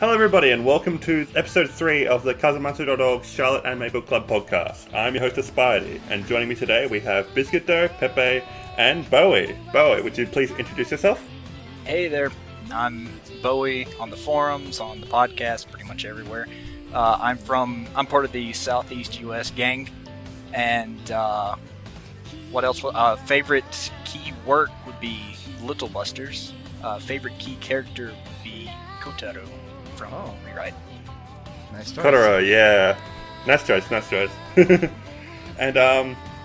Hello everybody and welcome to episode 3 of the Kazamatsu.org Charlotte Anime Book Club podcast. I'm your host Aspirety, and joining me today we have Bizkitdoh, Pepe and Bowiie. Bowiie, would you please introduce yourself? Hey there, I'm Bowiie on the forums, on the podcast, pretty much everywhere. I'm part of the Southeast US gang, and what else? Favorite key work would be Little Busters. Favorite key character would be Kotaro from Rewrite. Nice choice. Kotaro, yeah. Nice choice. And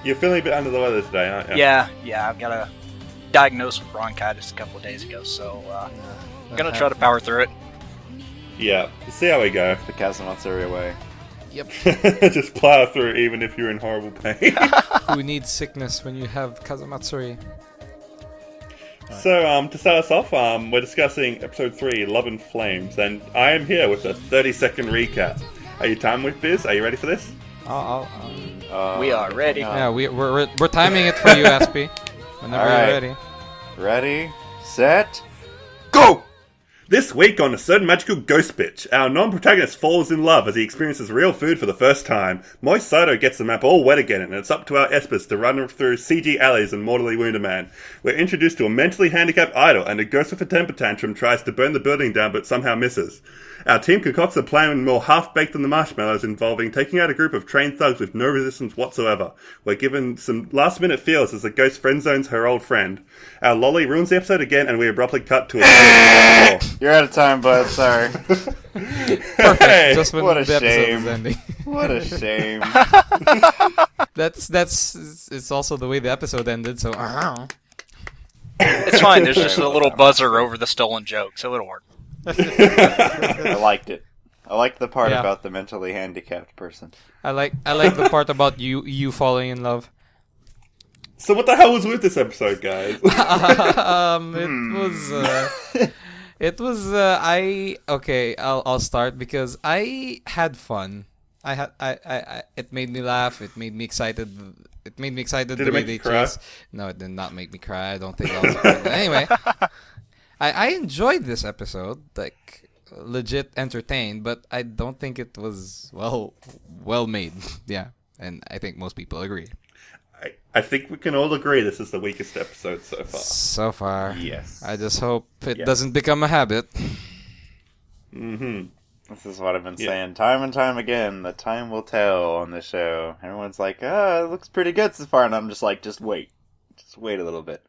you're feeling a bit under the weather today, aren't you? Yeah, I've got a diagnosed with bronchitis a couple of days ago, so I'm gonna try to power through it. Yeah, see how we go. The Kazumatsuri way. Yep. Just plow through even if you're in horrible pain. Who needs sickness when you have Kazumatsuri? So, to start us off, we're discussing episode 3, Love and Flames, and I am here with a 30-second recap. Are you timed with Biz? Are you ready for this? We are ready. Yeah, we're timing it for you, Aspie. Whenever you're ready. Ready, set, go! This week on A Certain Magical Ghost Bitch, our non-protagonist falls in love as he experiences real food for the first time. Moist Saito gets the map all wet again, and it's up to our Espers to run through CG alleys and mortally wound a man. We're introduced to a mentally handicapped idol, and a ghost with a temper tantrum tries to burn the building down but somehow misses. Our team concocts a plan more half-baked than the marshmallows, involving taking out a group of trained thugs with no resistance whatsoever. We're given some last-minute feels as the ghost friend-zones her old friend. Our lolly ruins the episode again, and we abruptly cut to a You're out of time, bud. Sorry. Perfect. Just when What a the episode shame. is ending. What a shame. It's also the way the episode ended. So. It's fine. There's just a little buzzer over the stolen joke, so it'll work. I liked it. I liked the part Yeah. about the mentally handicapped person. I like the part about you falling in love. So what the hell was with this episode, guys? I'll start because I had fun. It made me laugh. It made me excited. It made me excited Did the it way make they you cry? chose. No, it did not make me cry. I don't think I was. Anyway, I enjoyed this episode. Like legit entertained, but I don't think it was well made. Yeah, and I think most people agree. I think we can all agree this is the weakest episode so far. So far, Yes. I just hope it Yeah. doesn't become a habit. Mm-hmm. This is what I've been Yeah. saying time and time again. The time will tell on this show. Everyone's like, it looks pretty good so far. And I'm just like, just wait. Just wait a little bit.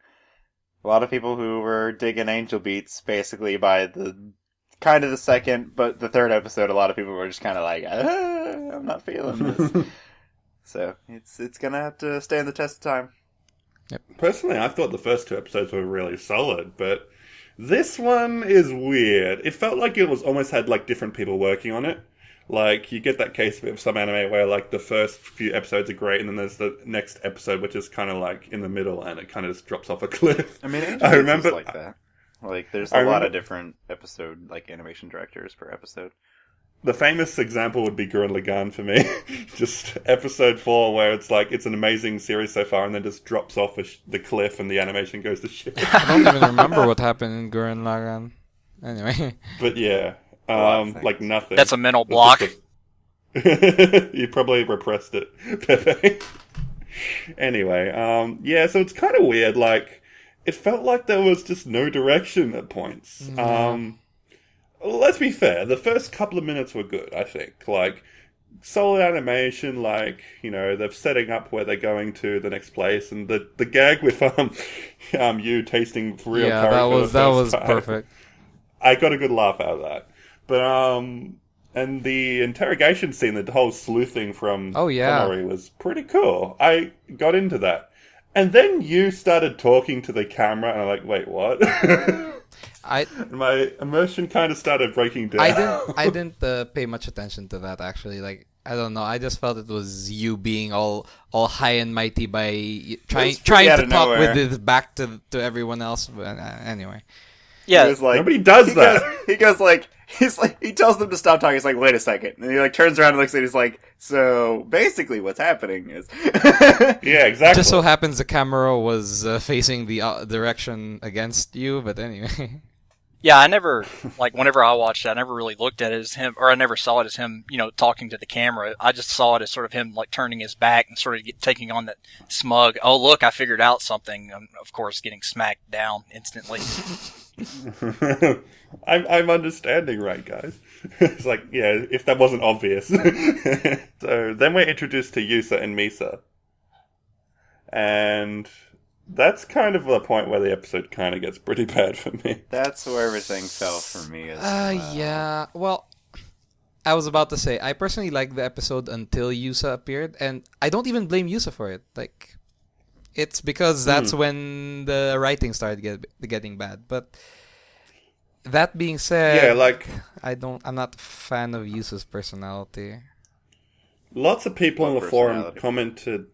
A lot of people who were digging Angel Beats basically by the kind of the second, but the third episode, a lot of people were just kind of like, I'm not feeling this. So it's gonna have to stand the test of time. Personally, I thought the first 2 episodes were really solid, but this one is weird. It felt like it was almost had like different people working on it. Like you get that case of some anime where like the first few episodes are great, and then there's the next episode which is kind of like in the middle, and it kind of just drops off a cliff. I mean, Angel I Beats remember is like that. Like, there's a lot of different episode, like, animation directors per episode. The famous example would be Gurren Lagann for me. Just episode 4 where it's like, it's an amazing series so far and then just drops off the cliff and the animation goes to shit. I don't even remember what happened in Gurren Lagann. Anyway. But yeah, lot of things. like nothing. That's a mental It's block. just a- You probably repressed it, Pepe. Anyway, yeah, so it's kind of weird, like, it felt like there was just no direction at points. Let's be fair, the first couple of minutes were good, I think. Like, solid animation, like, you know, they're setting up where they're going to the next place, and the gag with you tasting real Yeah, curry that for was the that first was time. perfect. I got a good laugh out of that. But, and the interrogation scene, the whole sleuthing from Konori was pretty cool. I got into that. And then you started talking to the camera, and I'm like, wait, what? My immersion kind of started breaking down. I didn't pay much attention to that actually. Like I don't know. I just felt it was you being all high and mighty by trying out to of talk nowhere. with his back to everyone else. But anyway, Yeah, He was like, Nobody does that. he tells them to stop talking. He's like, wait a second. And he like turns around and looks at it. He's like, so basically what's happening is. Yeah, exactly. just so happens the camera was facing the direction against you. But anyway, Yeah, I never, like, whenever I watched it, I never really looked at it as him, or I never saw it as him, talking to the camera. I just saw it as sort of him, like, turning his back and sort of taking on that smug, oh, look, I figured out something. And, of course, getting smacked down instantly. I'm understanding, right, guys? It's like, yeah, if that wasn't obvious. So then we're introduced to Yusa and Misa. And that's kind of the point where the episode kind of gets pretty bad for me. That's where everything fell for me as well. Yeah. Well, I was about to say, I personally liked the episode until Yusa appeared, and I don't even blame Yusa for it. Like, it's because that's when the writing started getting bad. But that being said, Yeah, like, I'm not a fan of Yusa's personality. lots of people on the forum personality? commented...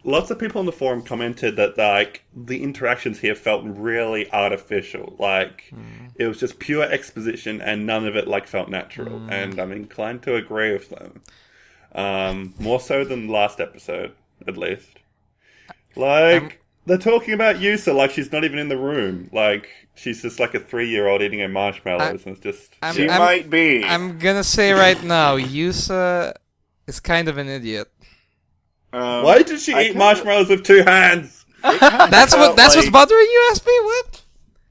Lots of people on the forum commented that, like, the interactions here felt really artificial. Like, it was just pure exposition and none of it, like, felt natural. And I'm inclined to agree with them. More so than the last episode, at least. Like, they're talking about Yusa like she's not even in the room. Like, she's just like a 3-year-old eating her marshmallows, and it's just... She might be. I'm gonna say right now, Yusa is kind of an idiot. Why did she eat marshmallows with 2 hands? That's what's bothering you, SP? What?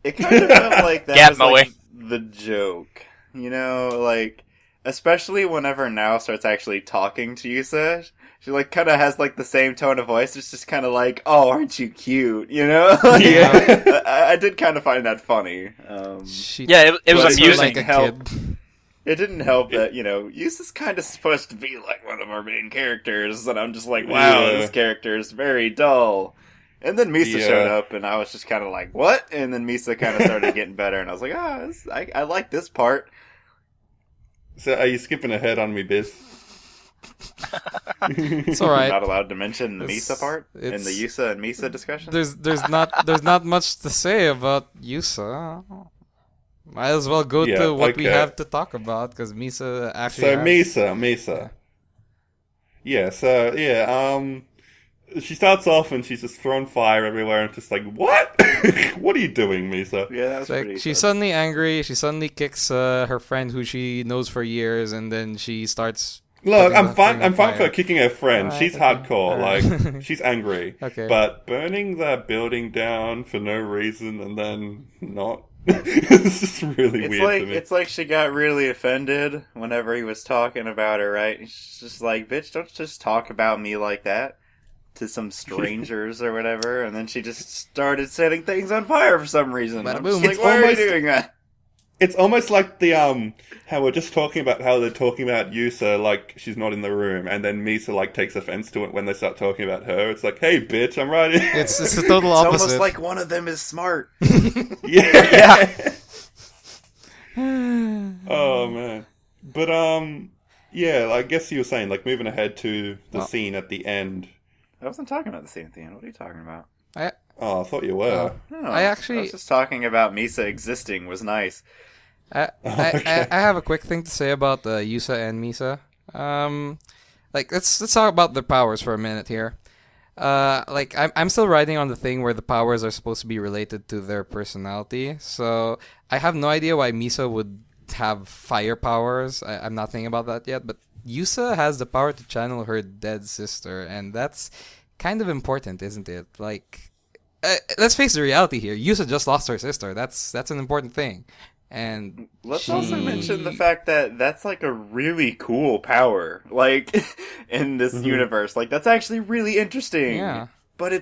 It kind of felt like that Gap was like Bowie. the joke. Like, especially whenever Now starts actually talking to Yusa, she like kind of has like the same tone of voice. It's just kind of like, "Oh, aren't you cute?" Like, Yeah. I did kind of find that funny. Yeah, it was But amusing. Like a help. kid. It didn't help that, Yusa's kind of supposed to be like one of our main characters, and I'm just like, wow, Yeah. this character is very dull. And then Misa Yeah. showed up, and I was just kind of like, what? And then Misa kind of started getting better, and I was like, I like this part. So are you skipping ahead on me, Biz? It's I'm alright. not allowed to mention the It's- Misa part in it's- the Yusa and Misa discussion. There's not much to say about Yusa. Might as well go Yeah, to what we okay. have to talk about, because Misa actually So has... Misa. Yeah, so, she starts off and she's just throwing fire everywhere and just like, what? What are you doing, Misa? Yeah, that was Like, pretty she's fun. suddenly angry, she suddenly kicks her friend who she knows for years, and then she starts... Look, putting I'm the fine. thing I'm on fine fire. for kicking her friend. Alright, She's okay. hardcore. Alright. Like she's angry. Okay. But burning that building down for no reason and then not. It's just really weird to me. It's like she got really offended whenever he was talking about her, right? She's just like, bitch, don't just talk about me like that to some strangers or whatever. And then she just started setting things on fire for some reason. Bada I'm boom. just like, It's why almost- are you doing that? It's almost like the how we're just talking about how they're talking about Yusa like she's not in the room, and then Misa like takes offense to it when they start talking about her. It's like, hey, bitch, I'm right here. It's the total It's opposite. almost like one of them is smart. yeah. Oh man. But yeah, I guess you were saying like moving ahead to the Oh. scene at the end. I wasn't talking about the scene at the end. What are you talking about? Oh, I thought you were. No, I actually- I was just talking about Misa existing was nice. I have a quick thing to say about Yusa and Misa. Like let's talk about their powers for a minute here. Like I'm still riding on the thing where the powers are supposed to be related to their personality. So I have no idea why Misa would have fire powers. I'm not thinking about that yet. But Yusa has the power to channel her dead sister, and that's kind of important, isn't it? Like, let's face the reality here. Yusa just lost her sister. That's an important thing. And Let's she- also mention the fact that that's like a really cool power, like in this universe. Like that's actually really interesting. Yeah. But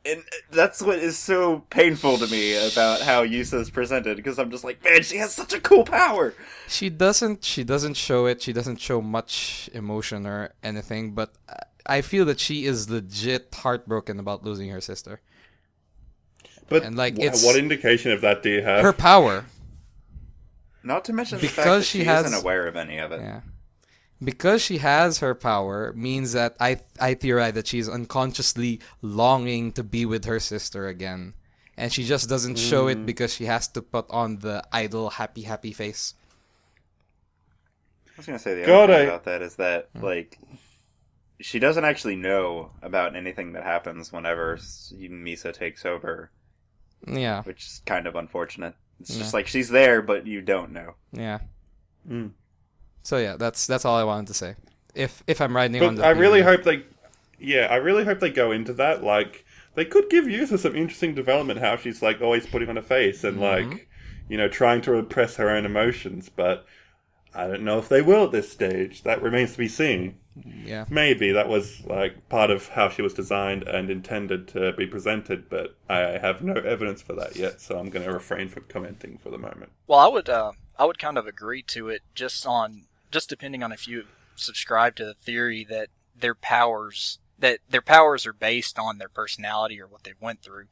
and that's what is so painful to me about how Yusa is presented, because I'm just like, man, she has such a cool power. She doesn't show it. She doesn't show much emotion or anything, but I feel that she is legit heartbroken about losing her sister. But And, like, what indication of that do you have? Her power. Not to mention the fact Because that she she has- isn't aware of any of it. Yeah. Because she has her power means that I theorize that she's unconsciously longing to be with her sister again. And she just doesn't show it because she has to put on the idle happy face. I was gonna say the God, other thing I- about that is that like she doesn't actually know about anything that happens whenever Misa takes over, Yeah. which is kind of unfortunate. It's Yeah. just like she's there, but you don't know. Yeah. Mm. So yeah, that's all I wanted to say. If I'm riding on But the I really theory. hope I really hope they go into that. Like, they could give Yusa some interesting development, how she's, like, always putting on a face and, like, trying to repress her own emotions, but I don't know if they will at this stage. That remains to be seen. Yeah. Maybe that was, like, part of how she was designed and intended to be presented, but I have no evidence for that yet, so I'm going to refrain from commenting for the moment. Well, I would kind of agree to it just depending on if you subscribe to the theory that their powers are based on their personality or what they went through,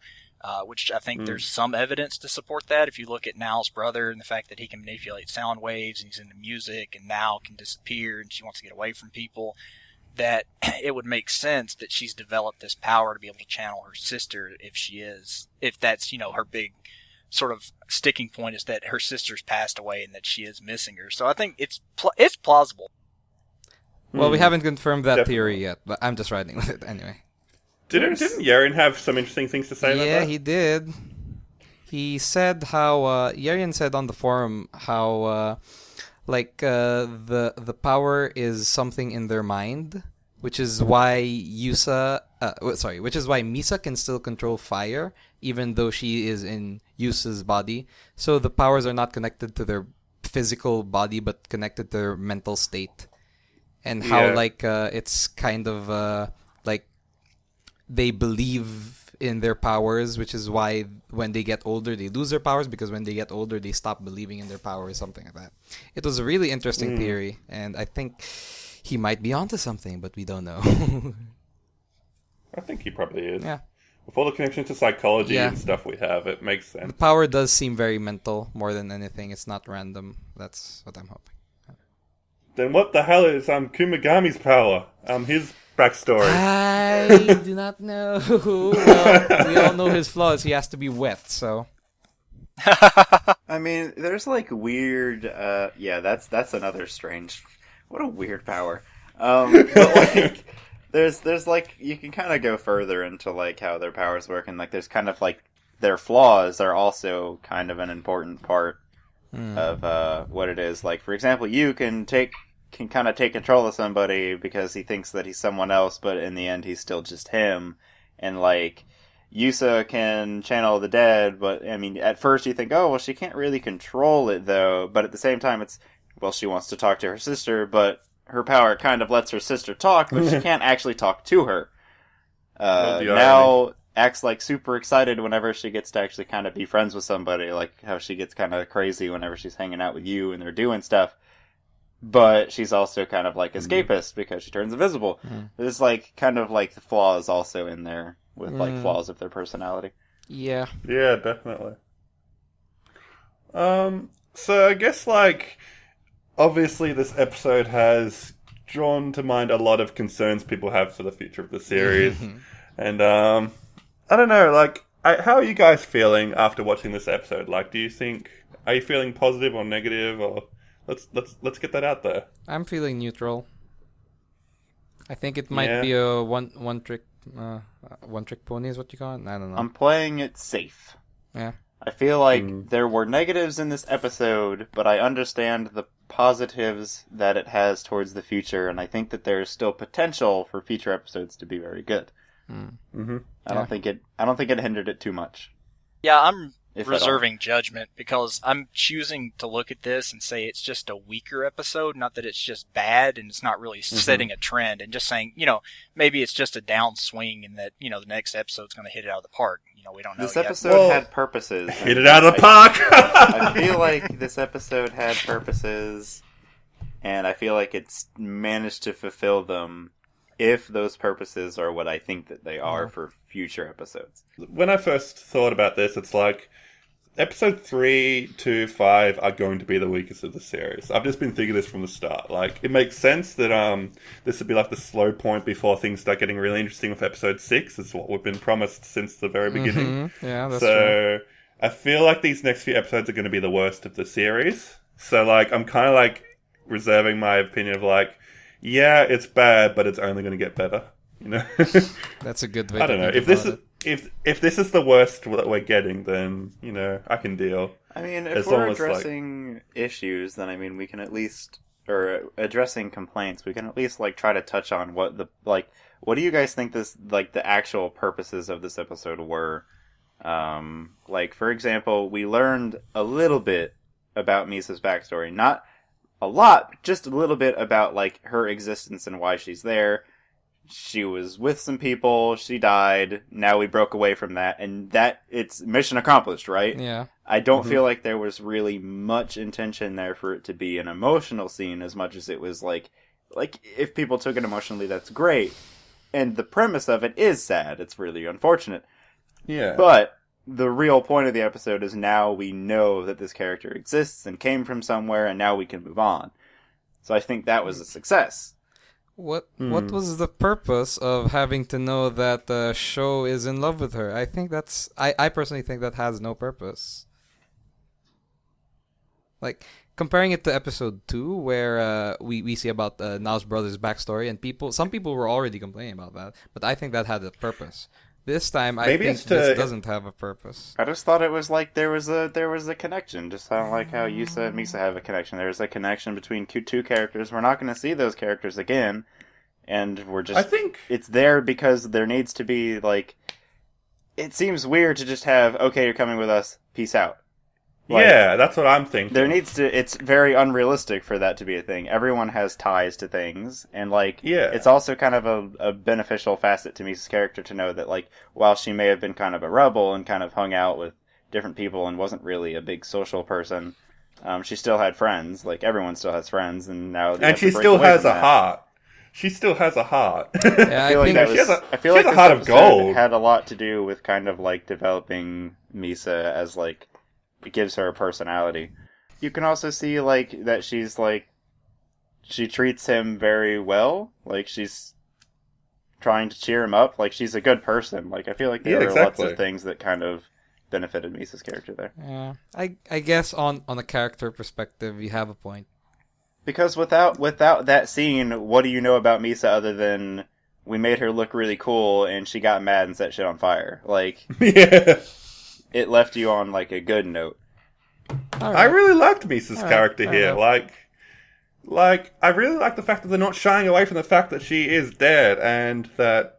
which I think there's some evidence to support that. If you look at Now's brother and the fact that he can manipulate sound waves and he's into music, and Now can disappear and she wants to get away from people, that it would make sense that she's developed this power to be able to channel her sister if that's, her big sort of sticking point is that her sister's passed away and that she is missing her. So I think it's plausible. Well, we haven't confirmed that Definitely. theory yet, but I'm just riding with it anyway. Didn't Yaren have some interesting things to say about Yeah, that? he did. He said how Yarian said on the forum how the power is something in their mind, which is why Misa can still control fire even though she is in Yusa's body. So the powers are not connected to their physical body but connected to their mental state. And how it's kind of they believe in their powers, which is why when they get older they lose their powers, because when they get older they stop believing in their powers, something like that. It was a really interesting theory, and I think he might be onto something, but we don't know. I think he probably is. Yeah. With all the connections to psychology Yeah. and stuff we have, it makes sense. The power does seem very mental more than anything. It's not random. That's what I'm hoping. Then what the hell is Kumagami's power? His backstory. I do not know. Well, we all know his flaws. He has to be wet, so... I mean, there's like weird. That's another strange. What a weird power. But like, there's like you can kind of go further into like how their powers work, and like there's kind of like their flaws are also kind of an important part of what it is. Like, for example, you can kind of take control of somebody because he thinks that he's someone else, but in the end he's still just him. And like Yusa can channel the dead, but I mean, at first you think, oh well, she can't really control it though. But at the same time, she wants to talk to her sister, but her power kind of lets her sister talk, but she can't actually talk to her. Now acts like super excited whenever she gets to actually kind of be friends with somebody, like how she gets kind of crazy whenever she's hanging out with you and they're doing stuff. But she's also kind of like escapist because she turns invisible. There's like kind of like the flaws also in there with like flaws of their personality. Yeah. Yeah, definitely. So I guess like obviously this episode has drawn to mind a lot of concerns people have for the future of the series. And I don't know, like how are you guys feeling after watching this episode? Like, are you feeling positive or negative, or let's get that out there. I'm feeling neutral. I think it might be a one trick pony is what you call it. I don't know. I'm playing it safe. Yeah. I feel like there were negatives in this episode, but I understand the positives that it has towards the future, and I think that there is still potential for future episodes to be very good. I don't think it hindered it too much. Yeah, I'm If at reserving judgment because I'm choosing to look at this and say it's just a weaker episode, not that it's just bad and it's not really setting a trend, and just saying, maybe it's just a downswing and that, the next episode's going to hit it out of the park. We don't know This yet. episode had purposes. Hit it out of the park! I feel like this episode had purposes, and I feel like it's managed to fulfill them if those purposes are what I think that they are for future episodes. When I first thought about this, it's like episode 3 to 5 are going to be the weakest of the series. I've just been thinking this from the start. Like, it makes sense that this would be like the slow point before things start getting really interesting with episode 6. It's what we've been promised since the very beginning. Yeah, that's true. So I feel like these next few episodes are going to be the worst of the series. So like, I'm kind of like reserving my opinion of like, yeah, it's bad, but it's only going to get better. That's a good way. I don't know if this if this is the worst that we're getting, then I can deal. I mean, It's if we're almost addressing issues, then we can at least, or addressing complaints, we can at least try to touch on what what do you guys think the actual purposes of this episode were? For example, we learned a little bit about Misa's backstory, not a lot, just a little bit about her existence and why she's there. She was with some people, she died, now we broke away from that, and it's mission accomplished, right? Yeah. I don't feel like there was really much intention there for it to be an emotional scene as much as it was if people took it emotionally, that's great. And the premise of it is sad, it's really unfortunate. Yeah. But the real point of the episode is now we know that this character exists and came from somewhere, and now we can move on. So I think that was a success. What was the purpose of having to know that the show is in love with her? I think I personally think that has no purpose. Comparing it to episode 2, where we see about Nao's brother's backstory, and some people were already complaining about that, but I think that had a purpose. This time, I think this doesn't have a purpose. I just thought it was there was a connection. Just I don't like how Yusa and Misa have a connection. There's a connection between two characters. We're not going to see those characters again, and we're just. I think it's there because there needs to be It seems weird to just have you're coming with us. Peace out. Yeah, that's what I'm thinking. It's very unrealistic for that to be a thing. Everyone has ties to things, and it's also kind of a beneficial facet to Misa's character to know that while she may have been kind of a rebel and kind of hung out with different people and wasn't really a big social person, she still had friends. Everyone still has friends, and now she still has a heart. She still has a heart. Yeah, I feel like a heart of gold. Had a lot to do with kind of developing Misa as it gives her a personality. You can also see that she's she treats him very well. She's trying to cheer him up. She's a good person. I feel like there are lots of things that kind of benefited Misa's character there. Yeah, I guess on a character perspective, you have a point. Because without that scene, what do you know about Misa other than we made her look really cool and she got mad and set shit on fire? Yeah. It left you on a good note. Right. I really liked Misa's character here. I really like the fact that they're not shying away from the fact that she is dead and that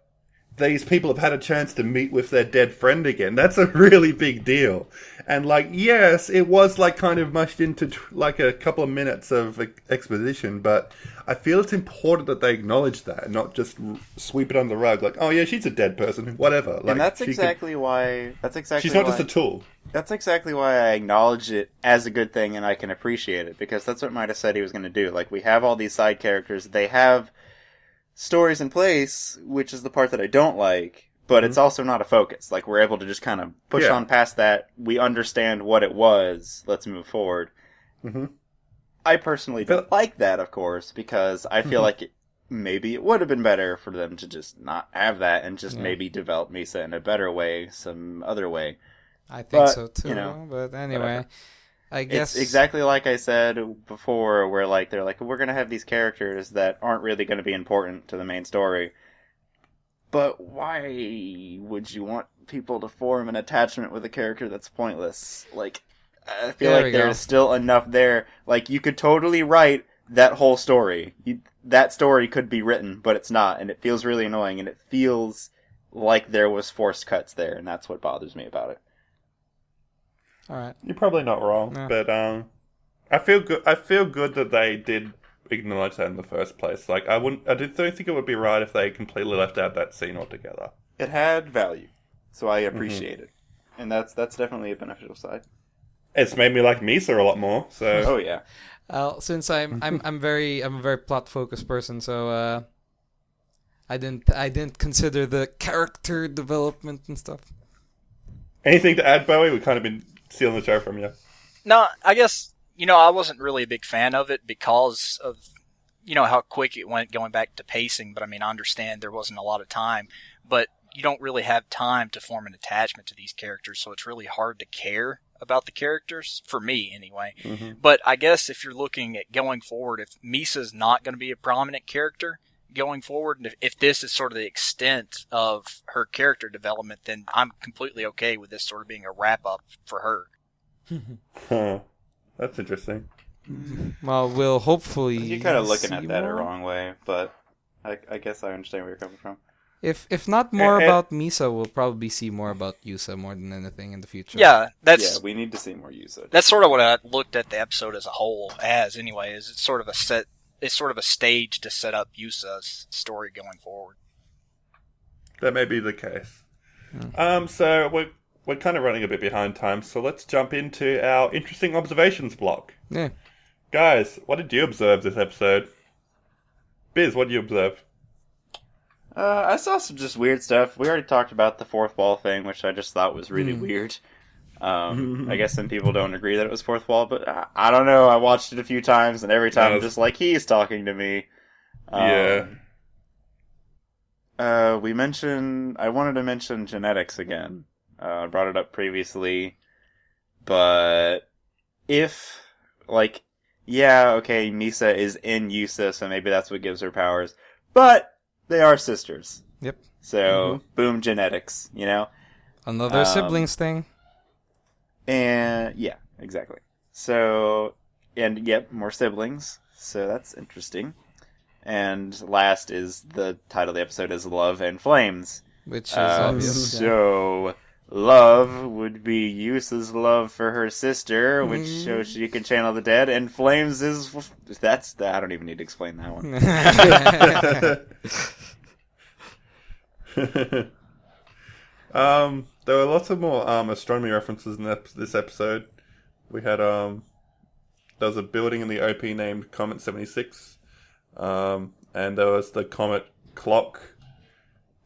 these people have had a chance to meet with their dead friend again. That's a really big deal. And yes, it was kind of mushed into a couple of minutes of exposition, but I feel it's important that they acknowledge that and not just sweep it under the rug oh yeah, she's a dead person, whatever. And that's exactly why she's not just a tool. That's exactly why I acknowledge it as a good thing and I can appreciate it, because that's what Maida said he was going to do. We have all these side characters, they have stories in place, which is the part that I don't like, but it's also not a focus. We're able to just kind of push on past that. We understand what it was. Let's move forward. Mm-hmm. I personally don't like that, of course, because I feel maybe it would have been better for them to just not have that and just maybe develop Misa in a better way, some other way. I think so too, but anyway... Whatever. I guess it's exactly like I said before, where they're we're going to have these characters that aren't really going to be important to the main story. But why would you want people to form an attachment with a character that's pointless? I feel there's still enough there. You could totally write that whole story. That story could be written, but it's not, and it feels really annoying, and it feels like there was forced cuts there, and that's what bothers me about it. All right. You're probably not wrong, but I feel good. I feel good that they did acknowledge that in the first place. I don't think it would be right if they completely left out that scene altogether. It had value, so I appreciate it, and that's definitely a beneficial side. It's made me like Misa a lot more. So. Oh yeah. Since I'm a very plot focused person, so I didn't consider the character development and stuff. Anything to add, Bowie? We've kind of been stealing the show from you. No, I guess, I wasn't really a big fan of it because of, how quick it went going back to pacing. But, I understand there wasn't a lot of time. But you don't really have time to form an attachment to these characters, so it's really hard to care about the characters, for me anyway. Mm-hmm. But I guess if you're looking at going forward, if Misa's not going to be a prominent character, going forward. And if this is sort of the extent of her character development, then I'm completely okay with this sort of being a wrap-up for her. Huh. That's interesting. Well, we'll hopefully. You're kind of looking see at that a more. wrong way, but I guess I understand where you're coming from. If not more about Misa, we'll probably see more about Yusa more than anything in the future. Yeah, Yeah, we need to see more usage. that's sort of what I looked at the episode as a whole as. Anyway, is it's sort of a stage to set up Yusa's story going forward. That may be the case. So we're kind of running a bit behind time, so let's jump into our interesting observations block. Yeah. Guys, what did you observe this episode? Biz, what did you observe? I saw some just weird stuff. We already talked about the fourth wall thing, which I just thought was really weird. I guess some people don't agree that it was fourth wall, but I don't know. I watched it a few times, and every time I'm just like, he's talking to me. Yeah. I wanted to mention genetics again. I brought it up previously, but if, Misa is in Yusa, so maybe that's what gives her powers, but they are sisters. Yep. So, boom, genetics, you know? Another siblings thing. And, yeah, exactly. So, and, yep, more siblings, so that's interesting. And last is, the title of the episode is Love and Flames. Which is obvious. So, love would be Yusa's love for her sister, which shows she can channel the dead, and flames is I don't even need to explain that one. There were lots of more astronomy references in this episode. We had there was a building in the OP named Comet 76, and there was the Comet clock.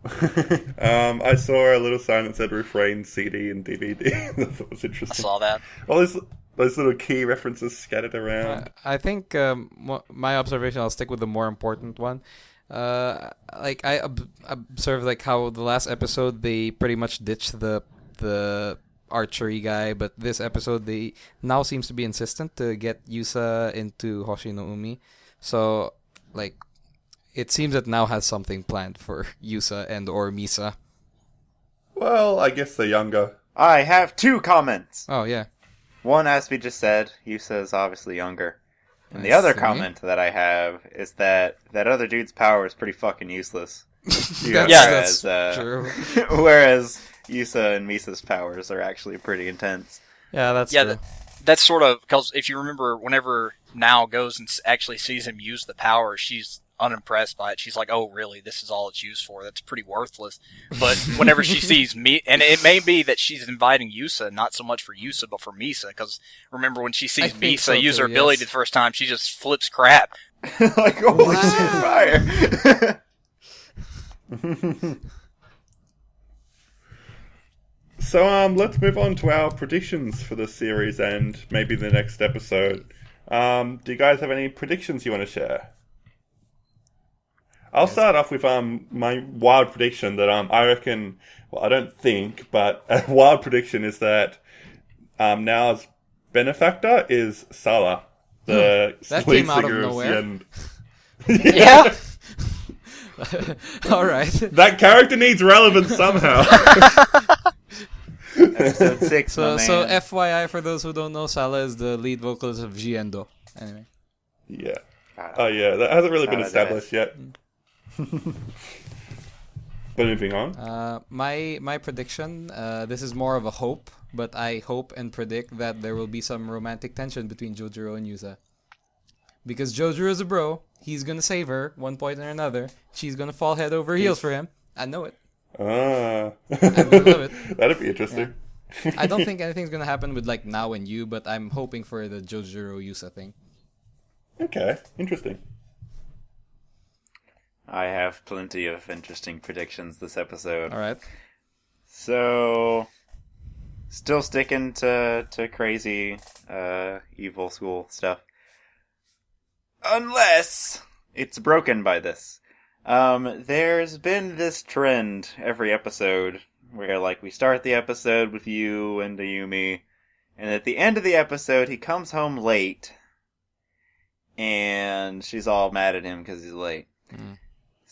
I saw a little sign that said refrain CD and DVD. That was interesting. I saw that. All those little key references scattered around. I think my observation, I'll stick with the more important one. I observed how the last episode they pretty much ditched the archery guy, but this episode they now seems to be insistent to get Yusa into Hoshi no Umi. So it seems that now has something planned for Yusa and or Misa. Well, I guess they're younger. I have 2 comments. Oh yeah. One, as we just said, Yusa is obviously younger. And the I other see. comment that I have is that other dude's power is pretty fucking useless. That's true. Whereas Yusa and Misa's powers are actually pretty intense. Yeah, that's Yeah, true. that's sort of because if you remember, whenever Nao goes and actually sees him use the power, she's unimpressed by it. She's like, "Oh, really? This is all it's used for? That's pretty worthless." But whenever she sees me, and it may be that she's inviting Yusa, not so much for Yusa, but for Misa. Because remember, when she sees I think Misa so use too, her ability yes. the first time, she just flips crap. Like, holy shit, fire! So let's move on to our predictions for the series and maybe the next episode. Do you guys have any predictions you want to share? I'll start off with my wild prediction that I reckon. Well, I don't think, but a wild prediction is that Nao's benefactor is Sala, the That lead came out of singer nowhere. Zen. Yeah. All right. That character needs relevance somehow. Episode 6, So, my so man. FYI for those who don't know, Sala is the lead vocalist of Giendo. Anyway. Yeah. Oh yeah, that hasn't really been Gotta do established yet. But moving on. My prediction, this is more of a hope, but I hope and predict that there will be some romantic tension between Jojuro and Yusa. Because Jojuro is a bro, he's gonna save her one point or another. She's gonna fall head over heels for him. I know it. Ah. I would love it. That'd be interesting. I don't think anything's gonna happen with Now and You, but I'm hoping for the Jojuro Yusa thing. Okay, interesting. I have plenty of interesting predictions this episode. All right. So, still sticking to crazy evil school stuff. Unless it's broken by this. There's been this trend every episode where we start the episode with you and Ayumi, and at the end of the episode he comes home late and she's all mad at him because he's late.